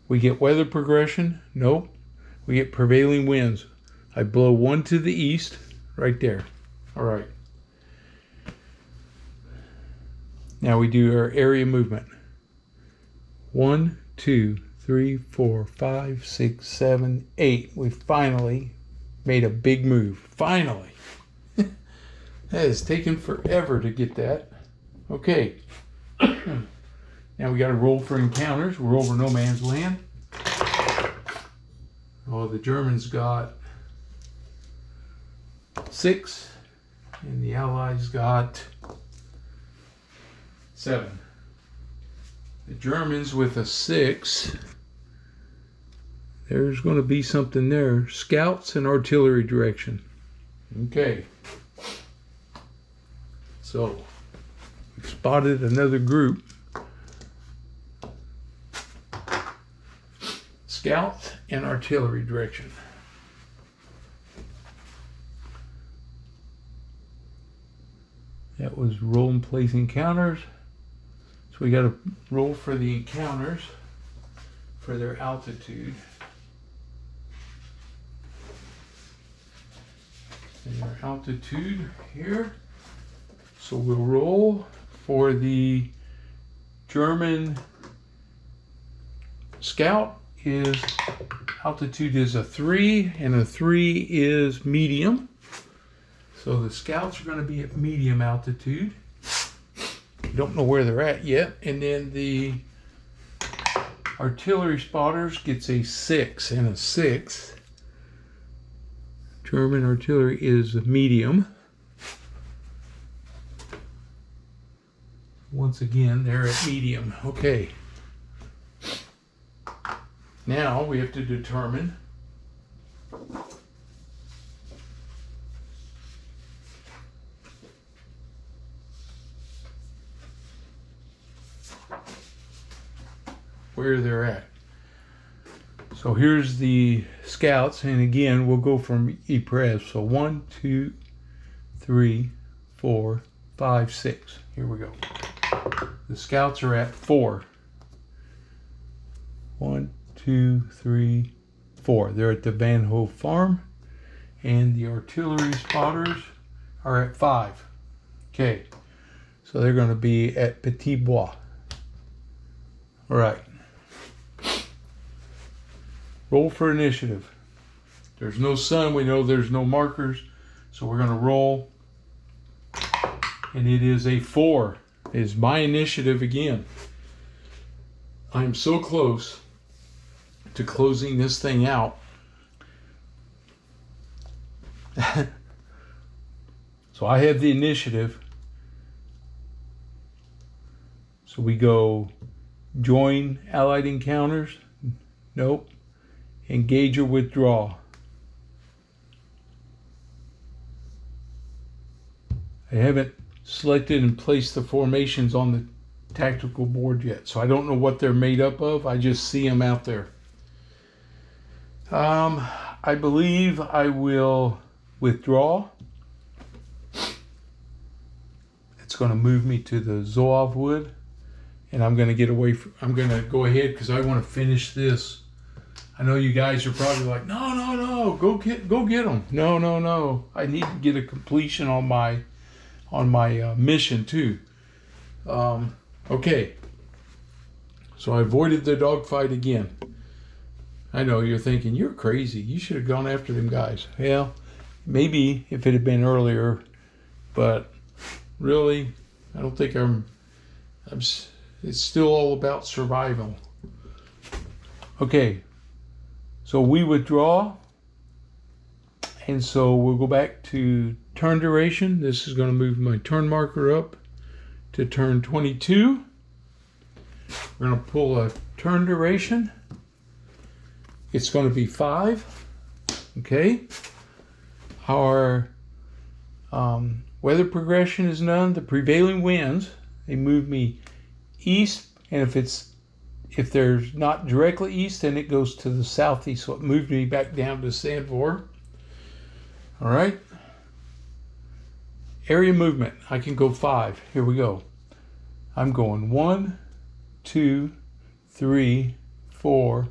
We get weather progression? Nope. We get prevailing winds. I blow 1 to the east, right there. All right. Now we do our area movement. 1, 2, 3, 4, 5, 6, 7, 8. We finally made a big move. Finally. That has taken forever to get that. Okay. Now we got to roll for encounters. We're over no man's land. Oh, the Germans got 6, and the Allies got 7. The Germans with a 6. There's going to be something there. Scouts and artillery direction. Okay. So, we've spotted another group. Scouts and artillery direction. That was roll and place encounters. So we got to roll for the encounters for their altitude. And their altitude here. So we'll roll for the German scout. Is altitude is a 3, and a 3 is medium. So the scouts are going to be at medium altitude. Don't know where they're at yet. And then the artillery spotters gets a 6 and a 6. German artillery is medium. Once again, they're at medium. Okay. Now we have to determine where they're at. So here's the scouts, and again we'll go from Ypres. So 1, 2, 3, 4, 5, 6. Here we go. The scouts are at 4. 1, 2, 3, 4. They're at the Van Hove farm, and the artillery spotters are at 5. Okay, so they're going to be at Petit Bois. All right. Roll for initiative. There's no sun. We know there's no markers, so we're going to roll, and it is a 4. It is my initiative again. I'm so close to closing this thing out. So I have the initiative. So we go join allied encounters. Nope. Engage or withdraw. I haven't selected and placed the formations on the tactical board yet, so I don't know what they're made up of. I just see them out there. I believe I will withdraw. It's going to move me to the Zouave wood, and I'm going to get away from, I'm going to go ahead because I want to finish this. I know you guys are probably like, no, go get them. No. I need to get a completion on my mission too. Okay. So I avoided the dogfight again. I know you're thinking, you're crazy. You should have gone after them guys. Well, maybe if it had been earlier, but really, I don't think it's still all about survival. Okay, so we withdraw, and so we'll go back to turn duration. This is going to move my turn marker up to turn 22. We're going to pull a turn duration. It's going to be 5. Okay. Our weather progression is none. The prevailing winds, they move me east, and if there's not directly east, then it goes to the southeast. So it moved me back down to Sandvor. All right. Area movement, I can go 5. Here we go. I'm going 1, 2, 3, 4,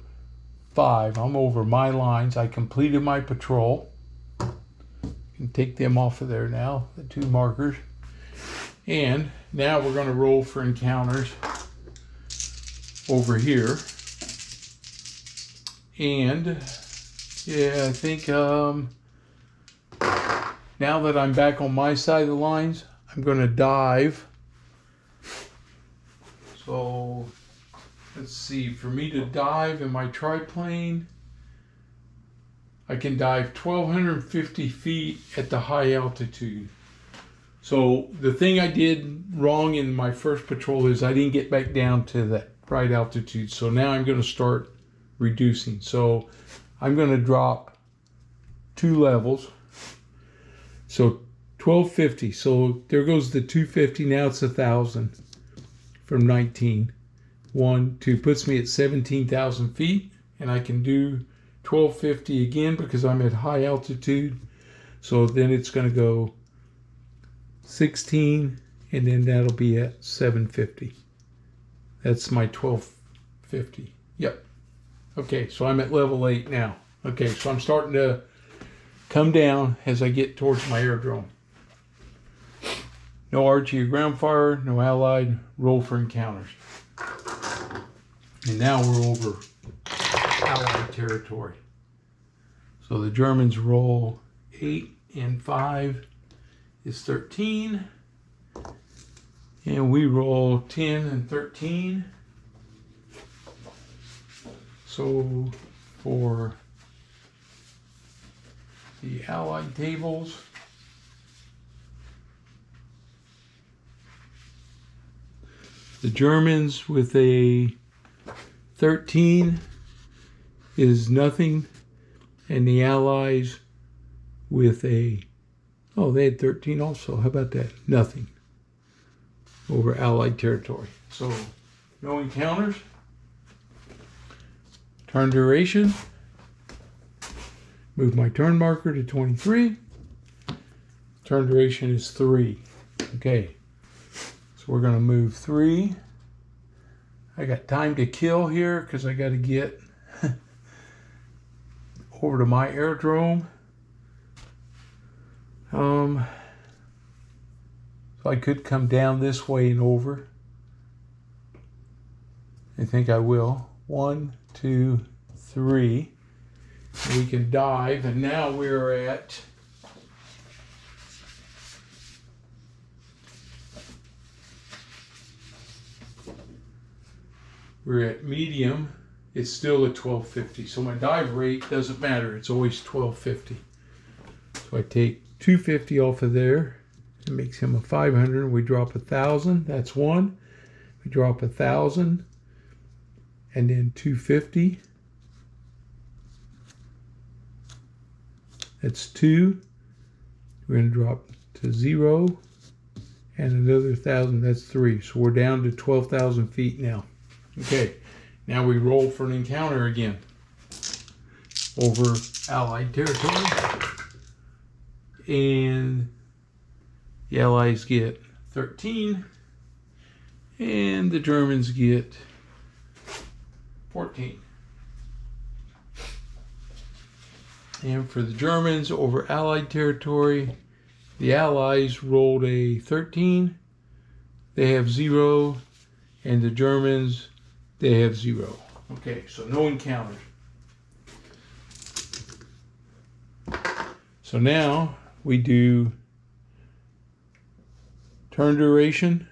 5. I'm over my lines. I completed my patrol. Can take them off of there now, the 2 markers. And now we're going to roll for encounters over here. And yeah, I think now that I'm back on my side of the lines, I'm going to dive. So let's see, for me to dive in my triplane, I can dive 1,250 feet at the high altitude. So the thing I did wrong in my first patrol is I didn't get back down to that right altitude. So now I'm going to start reducing. So I'm going to drop 2 levels. So 1,250. So there goes the 250. Now it's 1,000 from 19. 1, 2 puts me at 17,000 feet, and I can do 1,250 again because I'm at high altitude. So then it's going to go 16, and then that'll be at 750. That's my 1,250. Yep. Okay, so I'm at level 8 now. Okay, so I'm starting to come down as I get towards my aerodrome. No RG or ground fire, no allied, roll for encounters. And now we're over Allied territory. So the Germans roll 8 and 5 is 13. And we roll 10 and 13. So for the Allied tables, the Germans with a 13 is nothing, and the Allies with a, oh, they had 13 also. How about that? Nothing over Allied territory. So no encounters. Turn duration. Move my turn marker to 23. Turn duration is 3. Okay. So we're going to move 3. I got time to kill here because I got to get over to my aerodrome. So I could come down this way and over. I think I will. 1, 2, 3. We can dive, and now we're at medium. It's still at 1250. So my dive rate doesn't matter. It's always 1250. So I take 250 off of there. It makes him a 500. We drop 1,000. That's 1. We drop 1,000. And then 250. That's 2. We're going to drop to 0. And another 1,000. That's 3. So we're down to 12,000 feet now. Okay. Now we roll for an encounter again over Allied territory. And the Allies get 13. And the Germans get 14. And for the Germans over Allied territory, the Allies rolled a 13. They have 0. And the Germans, they have 0. Okay, so no encounters. So now we do turn duration.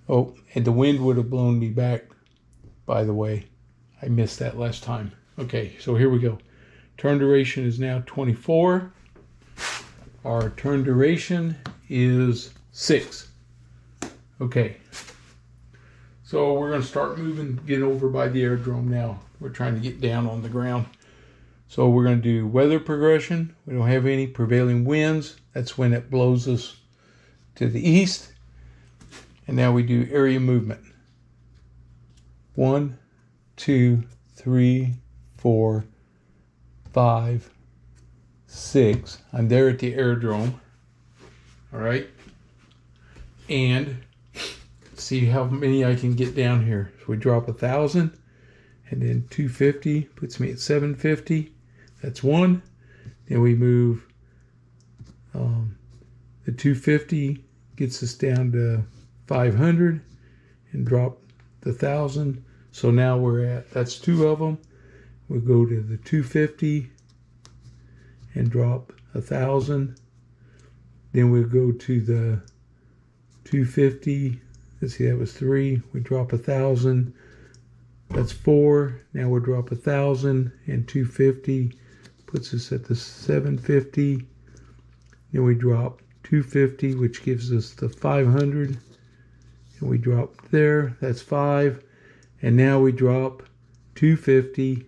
Oh, and the wind would have blown me back, by the way. I missed that last time. Okay, so here we go. Turn duration is now 24. Our turn duration is 6. Okay. So we're going to start moving, get over by the aerodrome now. We're trying to get down on the ground. So we're going to do weather progression. We don't have any prevailing winds. That's when it blows us to the east. And now we do area movement. 1, 2, 3, 4, 5, 6. I'm there at the aerodrome. All right. And see how many I can get down here. So we drop 1,000, and then 250 puts me at 750. That's 1. Then we move the 250 gets us down to 500 and drop the 1,000. So now we're at, that's 2 of them. We'll go to the 250 and drop 1,000. Then we'll go to the 250. Let's see, that was 3. We drop 1,000. That's 4. Now we'll drop 1,000, and 250 puts us at the 750. Then we drop 250, which gives us the 500. And we drop there. That's 5. And now we drop 250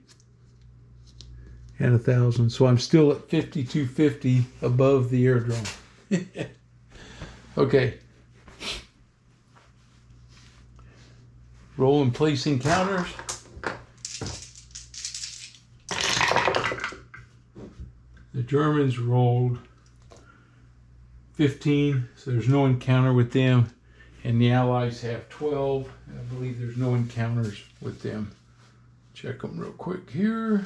and 1,000. So I'm still at 5,250 above the aerodrome. Okay. Roll and placing counters. The Germans rolled 15, so there's no encounter with them. And the Allies have 12. I believe there's no encounters with them. Check them real quick here.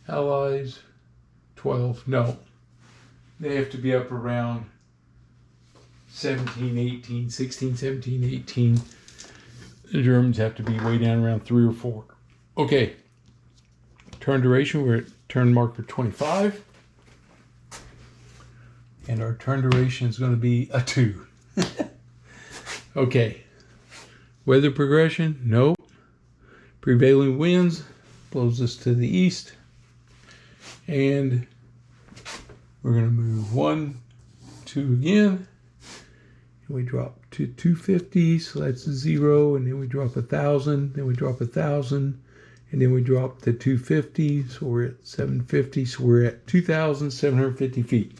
Allies, 12. No. They have to be up around 17, 18, 16, 17, 18. The Germans have to be way down around 3 or 4. Okay. Turn duration, we're at turn marker 25. And our turn duration is going to be a 2. Okay. Weather progression, nope. Prevailing winds blows us to the east. And we're going to move 1, 2 again. And we drop to 250, so that's 0. And then we drop 1,000. Then we drop 1,000. And then we drop to 250. So we're at 750. So we're at 2,750 feet.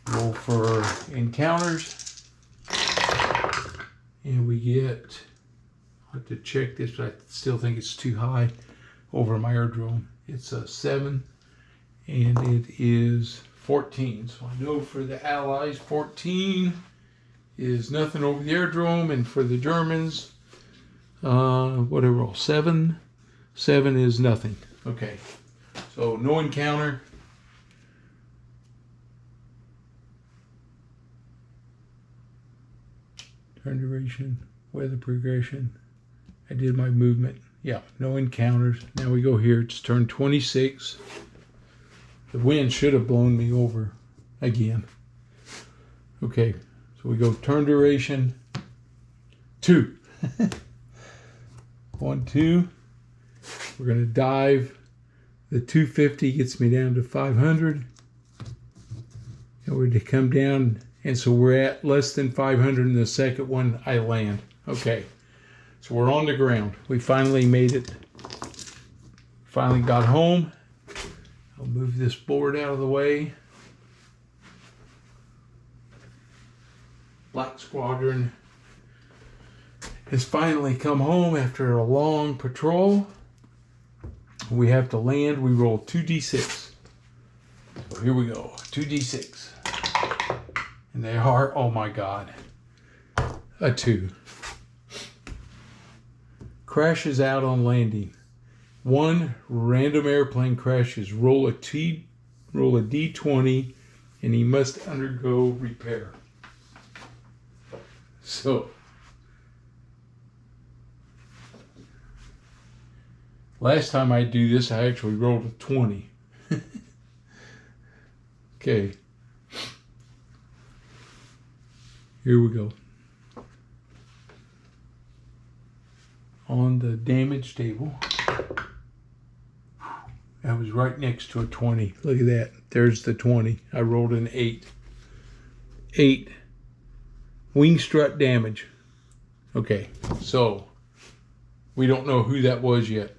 Roll for encounters. And we get, I'll have to check this, but I still think it's too high over my aerodrome. It's a 7. And it is 14. So I know for the Allies, 14 is nothing over the aerodrome. And for the Germans, whatever, 7 is nothing. Okay. So no encounter. Turn duration, weather progression. I did my movement. Yeah, no encounters. Now we go here. It's turn 26. The wind should have blown me over again. Okay, so we go turn duration 2. 1, 2. We're going to dive. The 250 gets me down to 500. And we're to come down. And so we're at less than 500 in the second one I land. Okay, so we're on the ground. We finally made it. Finally got home. I'll move this board out of the way. Black Squadron has finally come home after a long patrol. We have to land. We roll 2d6. So here we go, 2d6. And they are, oh my God, a 2. Crashes out on landing. 1 random airplane crashes. Roll a D20, and he must undergo repair. So, last time I do this, I actually rolled a 20. Okay. Here we go. on the damage table. I was right next to a 20. Look at that. There's the 20. I rolled an 8. 8 wing strut damage. Okay, so we don't know who that was yet.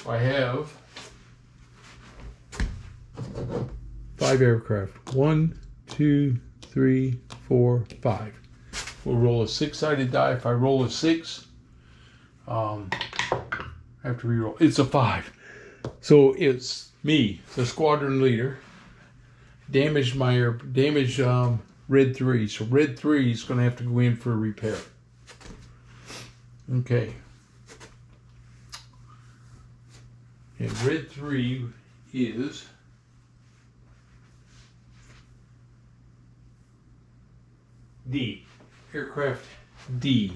I have 5 aircraft. 1, 2, 3, 4, 5. We'll roll a 6-sided die. If I roll a 6, I have to reroll. It's a 5. So it's me, the squadron leader. Damaged red 3. So red 3 is going to have to go in for a repair. Okay. And red 3 is D. Aircraft D.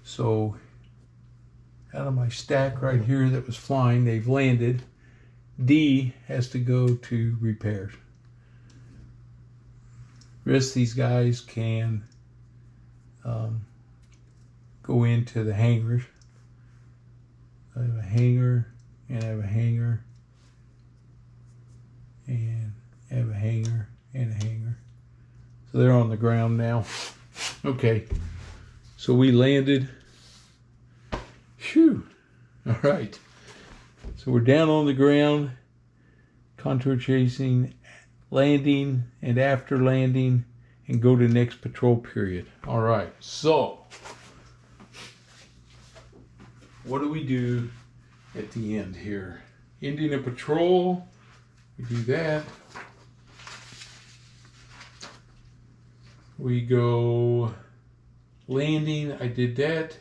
So out of my stack right here that was flying, they've landed. D has to go to repairs. The rest of these guys can go into the hangars. I have a hangar, and I have a hangar, and I have a hangar, and a hangar. So they're on the ground now. Okay, so we landed. Phew. All right. So we're down on the ground, contour chasing, landing, and after landing, and go to next patrol period. All right. So what do we do at the end here? Ending a patrol. We do that. We go landing. I did that.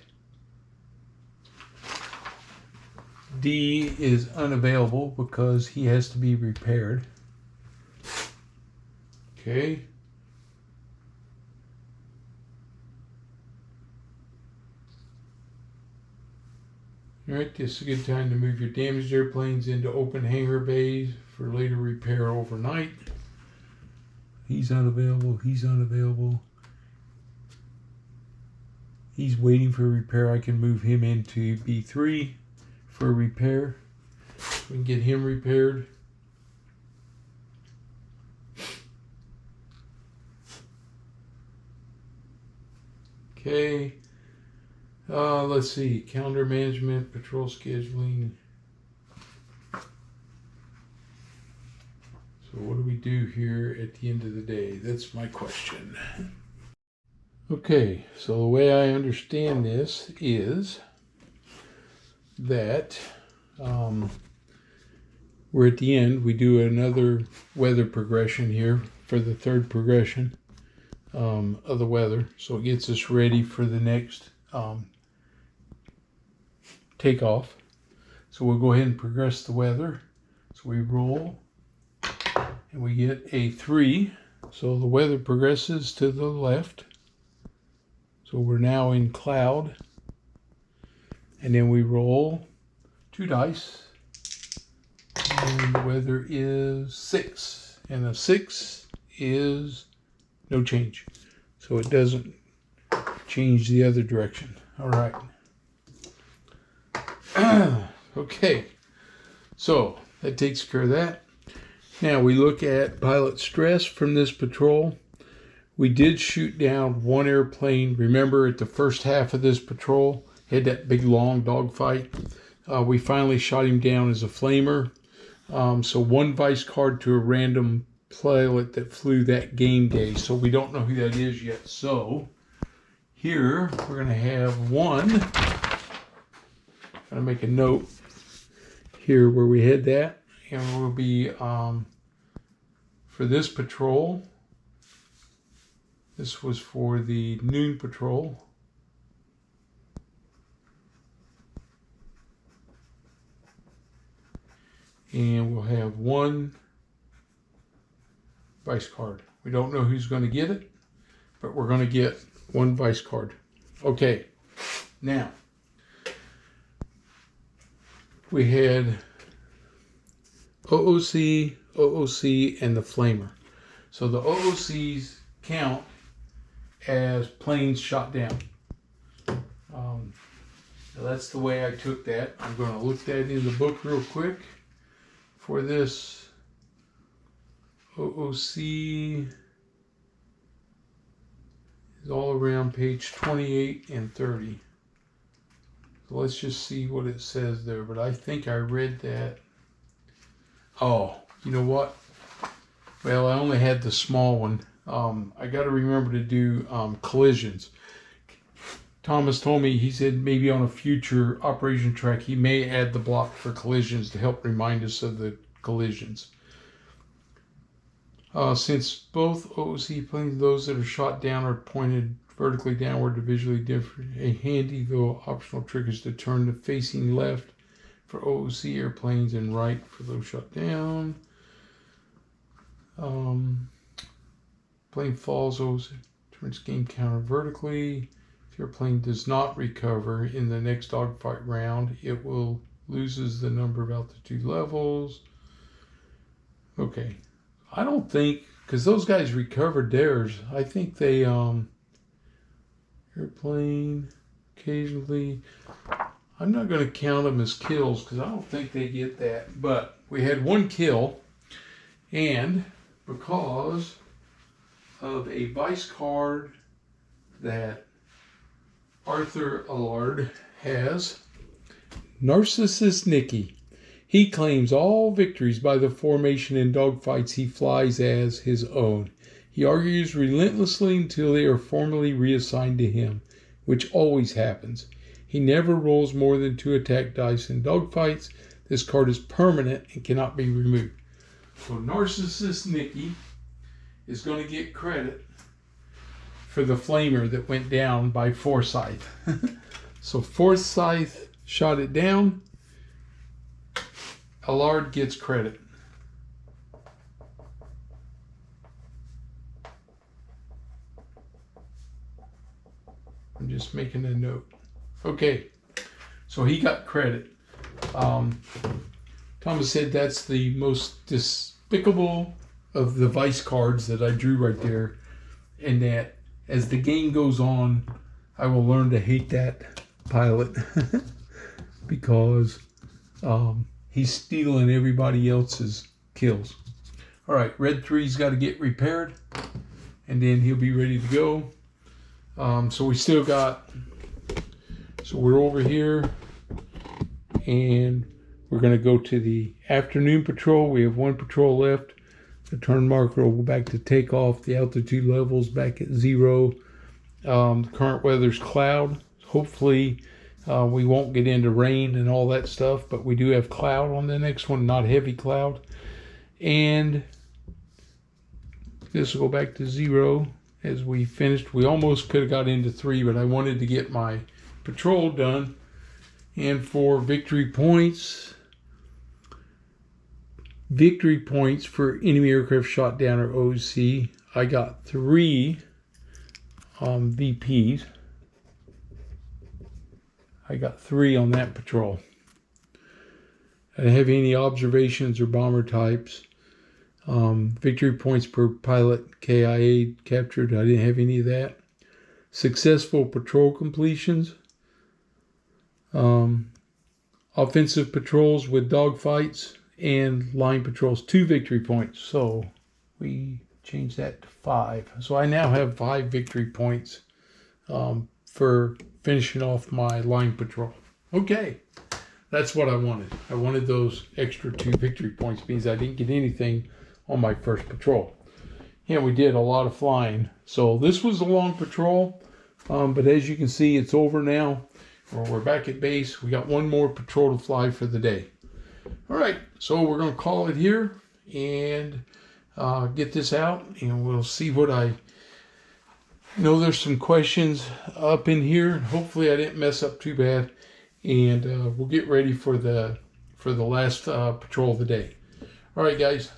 D is unavailable because he has to be repaired. Okay. All right, this is a good time to move your damaged airplanes into open hangar bays for later repair overnight. He's unavailable. He's unavailable. He's waiting for repair. I can move him into B3 for repair. We can get him repaired. Okay. Let's see. Calendar management, patrol scheduling. So what do we do here at the end of the day? That's my question. Okay, so the way I understand this is that we're at the end. We do another weather progression here for the third progression of the weather. So it gets us ready for the next takeoff. So we'll go ahead and progress the weather. So we roll and we get a 3. So the weather progresses to the left. So we're now in cloud. And then we roll 2 dice. And the weather is 6. And a 6 is no change. So it doesn't change the other direction. All right. Okay. So that takes care of that. Now we look at pilot stress from this patrol. We did shoot down 1 airplane. Remember at the first half of this patrol, had that big long dogfight. We finally shot him down as a flamer. So 1 vice card to a random pilot that flew that game day. So we don't know who that is yet. So here we're going to have 1. I'm going to make a note here where we had that. And we'll be, for this patrol, this was for the noon patrol. And we'll have 1 vice card. We don't know who's going to get it, but we're going to get 1 vice card. Okay, now we had OOC, OOC, and the flamer. So the OOCs count as planes shot down. So that's the way I took that. I'm going to look that in the book real quick for this OOC. Is all around page 28 and 30. So let's just see what it says there. But I think I read that. Oh, you know what? Well, I only had the small one. I got to remember to do collisions. Thomas told me, he said maybe on a future operation track, he may add the block for collisions to help remind us of the collisions. Since both OOC planes, those that are shot down, are pointed vertically downward to visually different, a handy though optional trick is to turn the facing left for OOC airplanes and right for those shot down. Plane falls, OOC turns game counter vertically. If your plane does not recover in the next dogfight round, it will loses the number of altitude levels. Okay. I don't think, because those guys recovered theirs, I think they, airplane, occasionally, I'm not going to count them as kills because I don't think they get that. But we had one kill, and because of a vice card that Arthur Allard has, Narcissus Nicky. He claims all victories by the formation in dogfights he flies as his own. He argues relentlessly until they are formally reassigned to him, which always happens. He never rolls more than 2 attack dice in dogfights. This card is permanent and cannot be removed. So Narcissus Nicky is going to get credit for the flamer that went down by Forsyth. So Forsyth shot it down. Allard gets credit. I'm just making a note. Okay, so he got credit. Thomas said that's the most despicable of the vice cards that I drew right there, and that as the game goes on, I will learn to hate that pilot because he's stealing everybody else's kills. All right, Red 3's got to get repaired, and then he'll be ready to go. So we still got, so we're over here, and we're going to go to the afternoon patrol. We have 1 patrol left. The turn marker will go back to takeoff. The altitude level's back at 0. The current weather's cloud. Hopefully we won't get into rain and all that stuff, but we do have cloud on the next one, not heavy cloud. And this will go back to 0 as we finished. We almost could have got into 3, but I wanted to get my patrol done. And for victory points for enemy aircraft shot down or OC, I got 3 VPs. I got 3 on that patrol. I didn't have any observations or bomber types. Victory points per pilot KIA captured. I didn't have any of that. Successful patrol completions. Offensive patrols with dogfights and line patrols, 2 victory points. So we changed that to 5. So I now have 5 victory points for finishing off my line patrol. Okay, that's what I wanted. I wanted those extra 2 victory points because I didn't get anything on my first patrol. Yeah, we did a lot of flying. So this was a long patrol, but as you can see, it's over now. We're back at base. We got 1 more patrol to fly for the day. All right, so we're going to call it here and get this out, and we'll see what I know. There's some questions up in here. Hopefully I didn't mess up too bad, and we'll get ready for the last patrol of the day. All right, guys.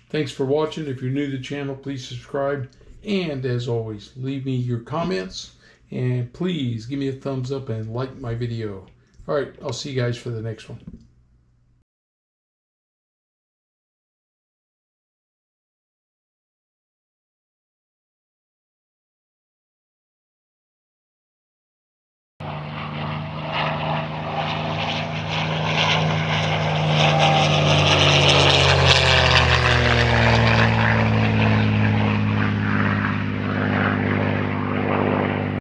Thanks for watching. If you're new to the channel, please subscribe, and as always, leave me your comments, and please give me a thumbs up and like my video. All right, I'll see you guys for the next one.